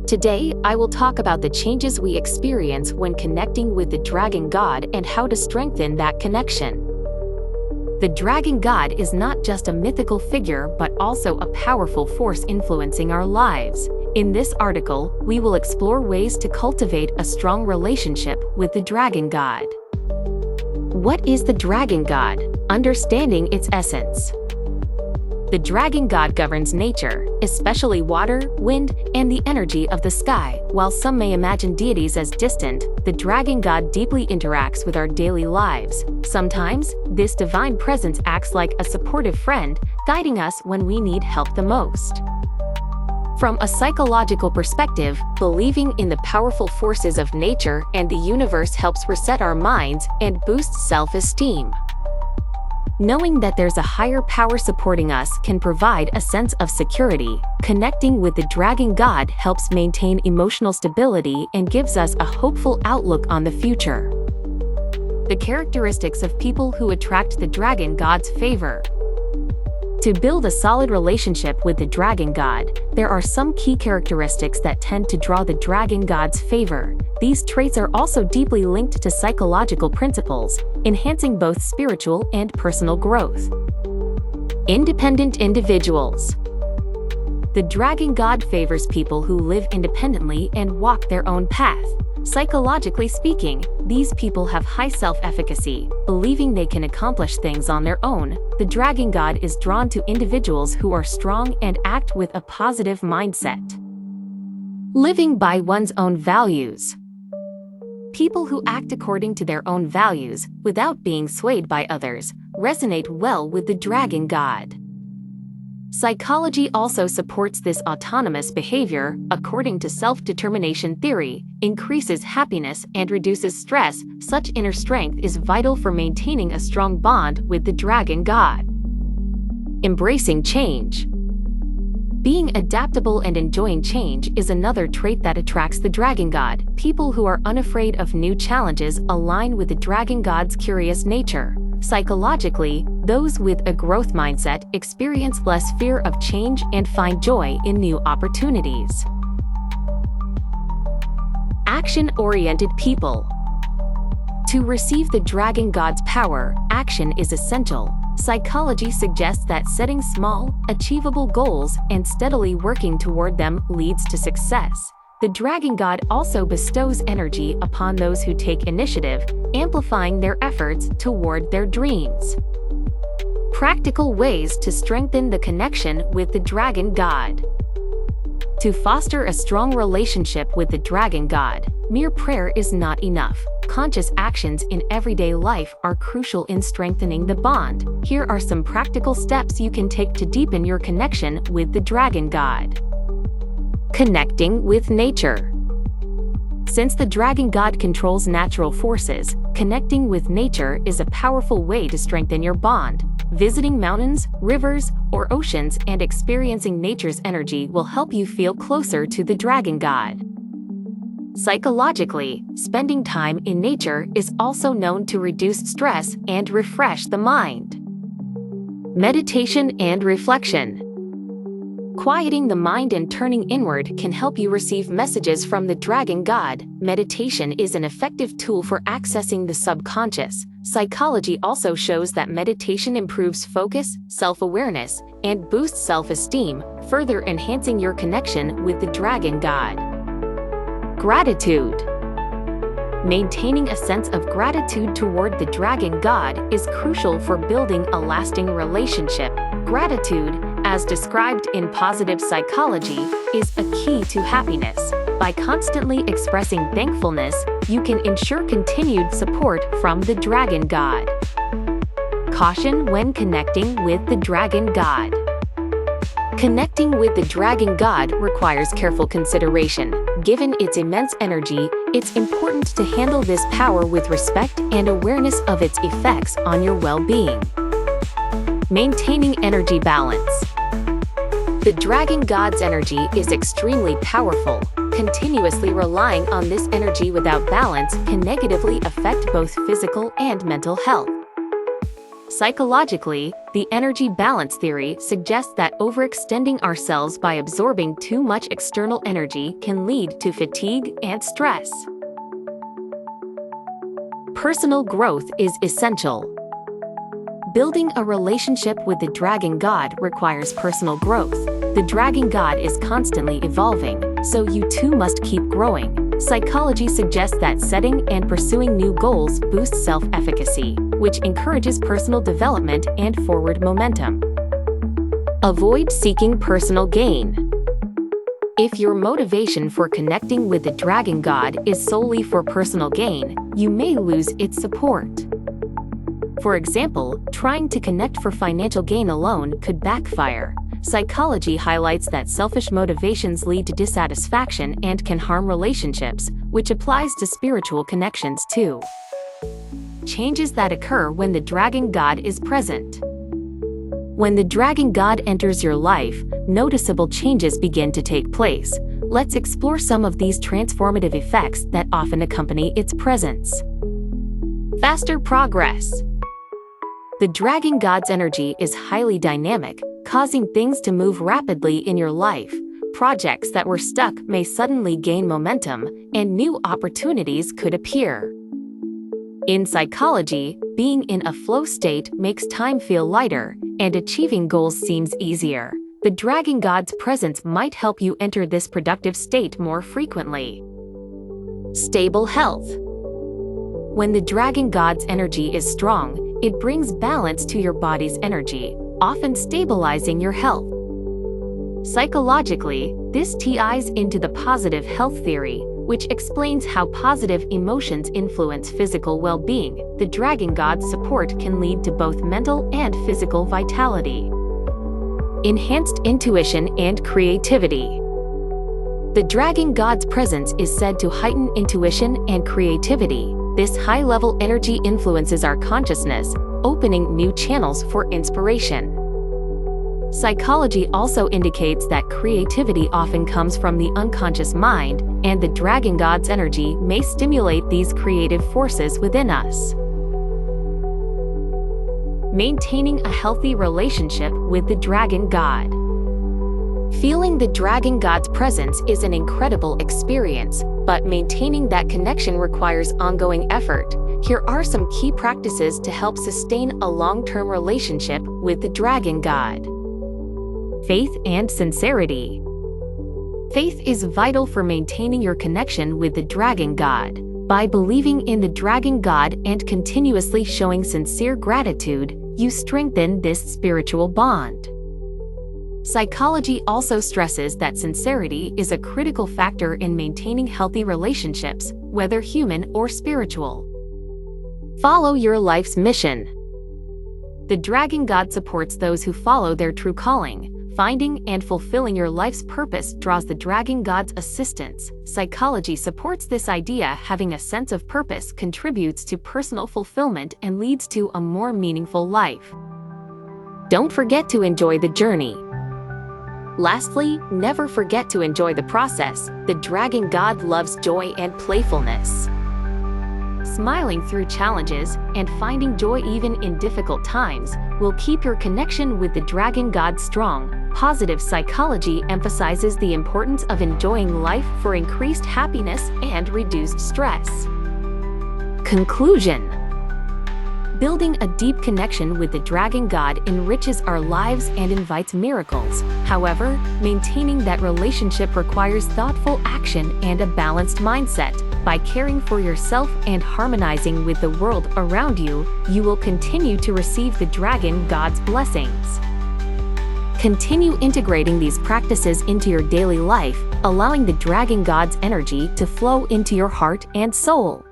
Today, I will talk about the changes we experience when connecting with the Dragon God and how to strengthen that connection. The Dragon God is not just a mythical figure but also a powerful force influencing our lives. In this article, we will explore ways to cultivate a strong relationship with the Dragon God. What is the Dragon God? Understanding its essence. The Dragon God governs nature, especially water, wind, and the energy of the sky. While some may imagine deities as distant, the Dragon God deeply interacts with our daily lives. Sometimes, this divine presence acts like a supportive friend, guiding us when we need help the most. From a psychological perspective, believing in the powerful forces of nature and the universe helps reset our minds and boost self-esteem. Knowing that there's a higher power supporting us can provide a sense of security. Connecting with the Dragon God helps maintain emotional stability and gives us a hopeful outlook on the future. The characteristics of people who attract the Dragon God's favor. To build a solid relationship with the Dragon God, there are some key characteristics that tend to draw the Dragon God's favor. These traits are also deeply linked to psychological principles, enhancing both spiritual and personal growth. Independent individuals. The Dragon God favors people who live independently and walk their own path. Psychologically speaking, these people have high self-efficacy, believing they can accomplish things on their own. The Dragon God is drawn to individuals who are strong and act with a positive mindset. Living by one's own values. People who act according to their own values, without being swayed by others, resonate well with the Dragon God. Psychology also supports this autonomous behavior. According to self-determination theory, increases happiness and reduces stress. Such inner strength is vital for maintaining a strong bond with the Dragon God. Embracing change. Being adaptable and enjoying change is another trait that attracts the Dragon God. People who are unafraid of new challenges align with the Dragon God's curious nature. Psychologically, those with a growth mindset experience less fear of change and find joy in new opportunities. Action-oriented people. To receive the Dragon God's power, action is essential. Psychology suggests that setting small, achievable goals and steadily working toward them leads to success. The Dragon God also bestows energy upon those who take initiative, amplifying their efforts toward their dreams. Practical ways to strengthen the connection with the Dragon God. To foster a strong relationship with the Dragon God, mere prayer is not enough. Conscious actions in everyday life are crucial in strengthening the bond. Here are some practical steps you can take to deepen your connection with the Dragon God. Connecting with nature. Since the Dragon God controls natural forces, connecting with nature is a powerful way to strengthen your bond. Visiting mountains, rivers, or oceans and experiencing nature's energy will help you feel closer to the Dragon God. Psychologically, spending time in nature is also known to reduce stress and refresh the mind. Meditation and reflection. Quieting the mind and turning inward can help you receive messages from the Dragon God. Meditation is an effective tool for accessing the subconscious. Psychology also shows that meditation improves focus, self-awareness, and boosts self-esteem, further enhancing your connection with the Dragon God. Gratitude. Maintaining a sense of gratitude toward the Dragon God is crucial for building a lasting relationship. Gratitude, as described in positive psychology, is a key to happiness. By constantly expressing thankfulness, you can ensure continued support from the Dragon God. Caution when connecting with the Dragon God. Connecting with the Dragon God requires careful consideration. Given its immense energy, it's important to handle this power with respect and awareness of its effects on your well-being. Maintaining energy balance. The Dragon God's energy is extremely powerful. Continuously relying on this energy without balance can negatively affect both physical and mental health. Psychologically, the energy balance theory suggests that overextending ourselves by absorbing too much external energy can lead to fatigue and stress. Personal growth is essential. Building a relationship with the Dragon God requires personal growth. The Dragon God is constantly evolving, so you too must keep growing. Psychology suggests that setting and pursuing new goals boosts self-efficacy, which encourages personal development and forward momentum. Avoid seeking personal gain. If your motivation for connecting with the Dragon God is solely for personal gain, you may lose its support. For example, trying to connect for financial gain alone could backfire. Psychology highlights that selfish motivations lead to dissatisfaction and can harm relationships, which applies to spiritual connections too. Changes that occur when the Dragon God is present. When the Dragon God enters your life, noticeable changes begin to take place. Let's explore some of these transformative effects that often accompany its presence. Faster progress. The Dragon God's energy is highly dynamic, causing things to move rapidly in your life. Projects that were stuck may suddenly gain momentum, and new opportunities could appear. In psychology, being in a flow state makes time feel lighter, and achieving goals seems easier. The Dragon God's presence might help you enter this productive state more frequently. Stable health. When the Dragon God's energy is strong, it brings balance to your body's energy, often stabilizing your health. Psychologically, this ties into the positive health theory, which explains how positive emotions influence physical well-being. The Dragon God's support can lead to both mental and physical vitality. Enhanced intuition and creativity. The Dragon God's presence is said to heighten intuition and creativity. This high-level energy influences our consciousness, opening new channels for inspiration. Psychology also indicates that creativity often comes from the unconscious mind, and the Dragon God's energy may stimulate these creative forces within us. Maintaining a healthy relationship with the Dragon God. Feeling the Dragon God's presence is an incredible experience, but maintaining that connection requires ongoing effort. Here are some key practices to help sustain a long-term relationship with the Dragon God. Faith and sincerity. Faith is vital for maintaining your connection with the Dragon God. By believing in the Dragon God and continuously showing sincere gratitude, you strengthen this spiritual bond. Psychology also stresses that sincerity is a critical factor in maintaining healthy relationships, whether human or spiritual. Follow your life's mission. The Dragon God supports those who follow their true calling. Finding and fulfilling your life's purpose draws the Dragon God's assistance. Psychology supports this idea. Having a sense of purpose contributes to personal fulfillment and leads to a more meaningful life. Don't forget to enjoy the journey. Lastly, never forget to enjoy the process. The Dragon God loves joy and playfulness. Smiling through challenges and finding joy even in difficult times will keep your connection with the Dragon God strong. Positive psychology emphasizes the importance of enjoying life for increased happiness and reduced stress. Conclusion. Building a deep connection with the Dragon God enriches our lives and invites miracles. However, maintaining that relationship requires thoughtful action and a balanced mindset. By caring for yourself and harmonizing with the world around you, you will continue to receive the Dragon God's blessings. Continue integrating these practices into your daily life, allowing the Dragon God's energy to flow into your heart and soul.